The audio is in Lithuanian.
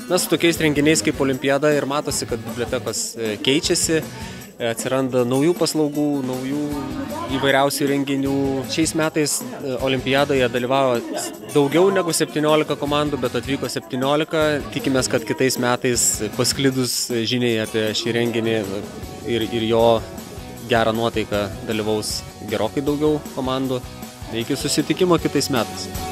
Na, su tokiais renginiais kaip Olimpiada ir matosi, kad bibliotekos keičiasi, atsiranda naujų paslaugų, naujų įvairiausių renginių. Šiais metais Olimpiadoje dalyvavo daugiau negu 17 komandų, bet atvyko 17. Tikimės, kad kitais metais pasklidus žiniai apie šį renginį ir jo gerą nuotaiką dalyvaus gerokai daugiau komandų. Iki susitikimo kitais metais.